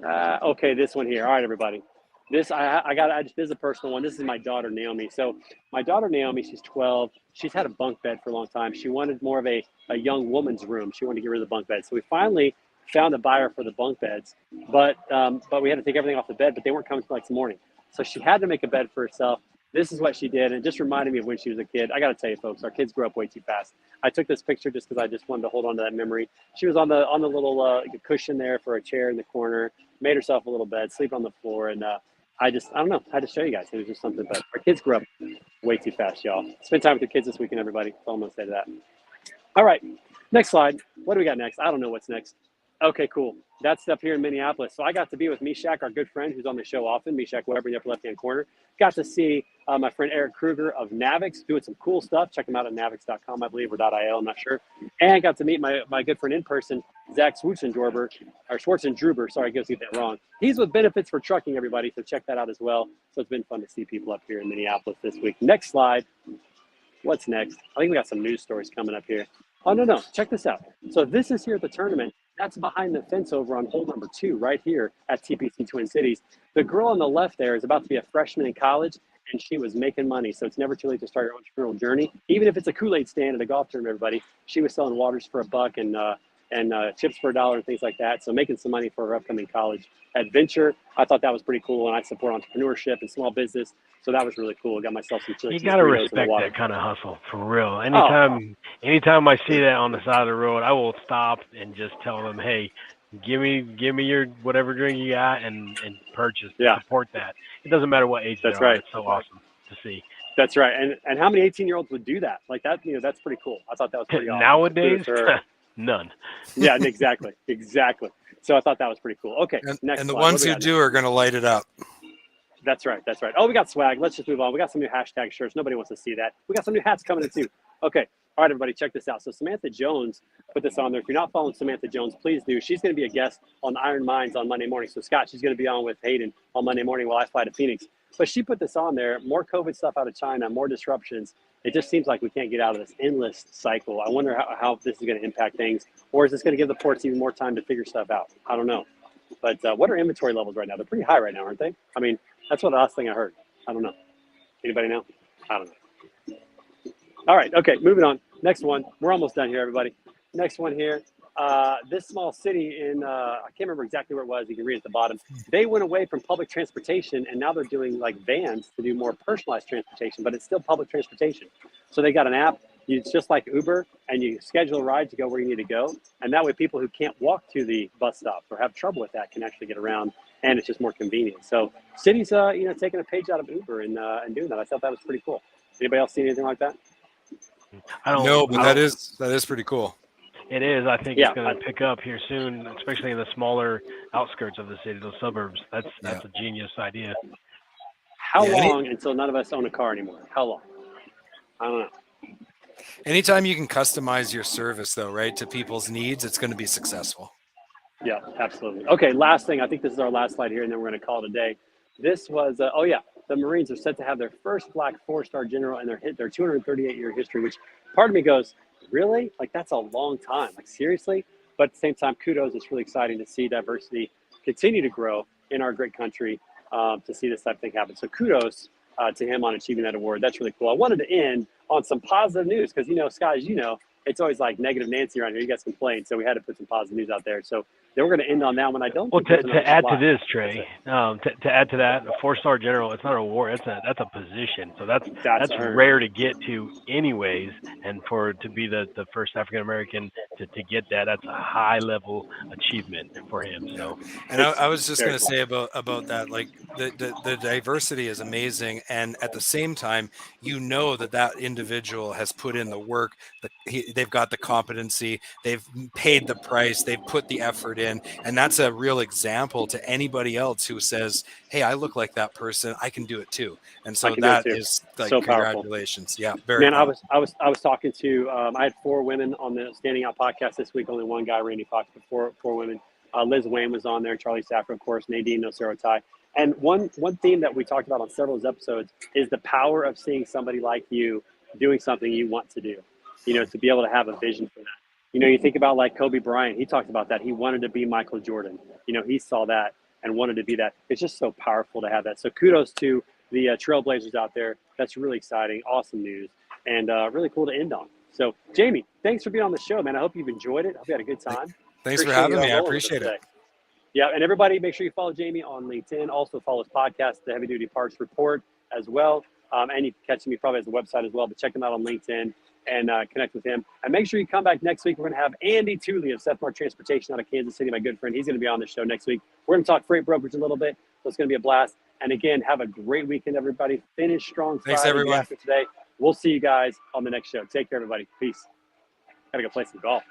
Okay, this one here. All right, everybody. This this is a personal one. This is my daughter Naomi. So my daughter Naomi, she's 12. She's had a bunk bed for a long time. She wanted more of a young woman's room. She wanted to get rid of the bunk bed. So we finally found a buyer for the bunk beds, but we had to take everything off the bed. But they weren't coming till next morning. So she had to make a bed for herself. This is what she did, and it just reminded me of when she was a kid. I got to tell you, folks, our kids grow up way too fast. I took this picture just because I just wanted to hold on to that memory. She was on the little cushion there for a chair in the corner, made herself a little bed, sleep on the floor, and I don't know. I had to show you guys. It was just something, but our kids grow up way too fast, y'all. Spend time with your kids this weekend, everybody. That's all I'm going to say to that. All right, next slide. What do we got next? I don't know what's next. Okay, cool. That's up here in Minneapolis. So I got to be with Meshach, our good friend who's on the show often, Meshach Weber in the upper left-hand corner. Got to see my friend Eric Kruger of Navix doing some cool stuff. Check him out at navix.com, I believe, or .io, I'm not sure. And I got to meet my good friend in person, Zach Schwartzendruber. Sorry, I guess I get that wrong. He's with Benefits for Trucking, everybody, so check that out as well. So it's been fun to see people up here in Minneapolis this week. Next slide. What's next? I think we got some news stories coming up here. Oh, no. Check this out. So this is here at the tournament. That's behind the fence over on hole number 2, right here at TPC Twin Cities. The girl on the left there is about to be a freshman in college, and she was making money. So it's never too late to start your entrepreneurial journey. Even if it's a Kool-Aid stand at a golf tournament, everybody, she was selling waters for $1 and chips for $1 and things like that. So making some money for her upcoming college adventure. I thought that was pretty cool, and I support entrepreneurship and small business. So that was really cool. I got myself some chips. You got to respect that kind of hustle, for real. Anytime I see that on the side of the road, I will stop and just tell them, hey, give me your whatever drink you got and purchase. Yeah. Support that. It doesn't matter what age That's they are. right. It's so awesome to see. That's right. And how many 18-year-olds would do that? Like that, that's pretty cool. I thought that was pretty awesome. Nowadays, none. Yeah, exactly. So I thought that was pretty cool. Okay, next And the slide. ones who do are going to light it up. That's right. Oh, we got swag. Let's just move on. We got some new hashtag shirts. Nobody wants to see that. We got some new hats coming in too. Okay. All right, everybody, check this out. So Samantha Jones put this on there. If you're not following Samantha Jones, please do. She's going to be a guest on Iron Minds on Monday morning. So Scott, she's going to be on with Hayden on Monday morning while I fly to Phoenix. But she put this on there. More COVID stuff out of China, more disruptions. It just seems like we can't get out of this endless cycle. I wonder how this is going to impact things. Or is this going to give the ports even more time to figure stuff out? I don't know. But what are inventory levels right now? They're pretty high right now, aren't they? I mean, that's what the last thing I heard. I don't know. Anybody know? I don't know. All right. Okay. Moving on. Next one. We're almost done here, everybody. Next one here. This small city in, I can't remember exactly where it was. You can read at the bottom. They went away from public transportation and now they're doing like vans to do more personalized transportation, but it's still public transportation. So they got an app. It's just like Uber, and you schedule a ride to go where you need to go. And that way people who can't walk to the bus stop or have trouble with that can actually get around, and it's just more convenient. So cities, taking a page out of Uber and doing that. I thought that was pretty cool. Anybody else see anything like that? That is pretty cool. It is. I think it's going to pick up here soon, especially in the smaller outskirts of the city, those suburbs. That's a genius idea. How long until none of us own a car anymore? How long? I don't know. Anytime you can customize your service, though, right, to people's needs, it's going to be successful. Yeah, absolutely. Okay, last thing. I think this is our last slide here, and then we're going to call it a day. This was, the Marines are set to have their first Black 4-star general in their 238-year history, which part of me goes, really? Like, that's a long time. Like, seriously? But at the same time, kudos. It's really exciting to see diversity continue to grow in our great country, to see this type of thing happen. So kudos to him on achieving that award. That's really cool. I wanted to end on some positive news because, Scott, as you know, it's always like negative Nancy around here. You guys complain. So we had to put some positive news out there. So then we're going to end on that one. I don't. Well, to add to this, Trey, to add to that, a 4-star general, it's not an award. That's a position. So that's rare to get to, anyways. And to be the first African American to get that's a high level achievement for him. So, and I was just going to say about that, like the diversity is amazing, and at the same time, that individual has put in the work. They've got the competency. They've paid the price. They've put the effort in, and that's a real example to anybody else who says, hey, I look like that person, I can do it too. And so that is like, so congratulations. Powerful. Yeah, very man. I was talking to I had 4 women on the Standing Out podcast this week, only one guy, Randy Fox, but four women. Liz Wayne was on there, Charlie Stafford, of course, Nadine Nocerotai. And one theme that we talked about on several of those episodes is the power of seeing somebody like you doing something you want to do, to be able to have a vision for that. You think about like Kobe Bryant, he talked about that. He wanted to be Michael Jordan. He saw that and wanted to be that. It's just so powerful to have that. So kudos to the Trailblazers out there. That's really exciting. Awesome news and really cool to end on. So Jamie, thanks for being on the show, man. I hope you've enjoyed it. I hope you had a good time. Thanks for having me. I appreciate it. Yeah, and everybody, make sure you follow Jamie on LinkedIn. Also follow his podcast, The Heavy Duty Parts Report, as well. And you can catch him. He probably has a website as well, but check him out on LinkedIn and connect with him. And make sure you come back next week. We're going to have Andy Tooley of Sethmar Transportation out of Kansas City, my good friend. He's going to be on the show next week. We're going to talk freight brokerage a little bit, so it's going to be a blast. And again, have a great weekend, everybody. Finish strong Friday. Thanks, everyone. After today. We'll see you guys on the next show. Take care, everybody. Peace. Got to go play some golf.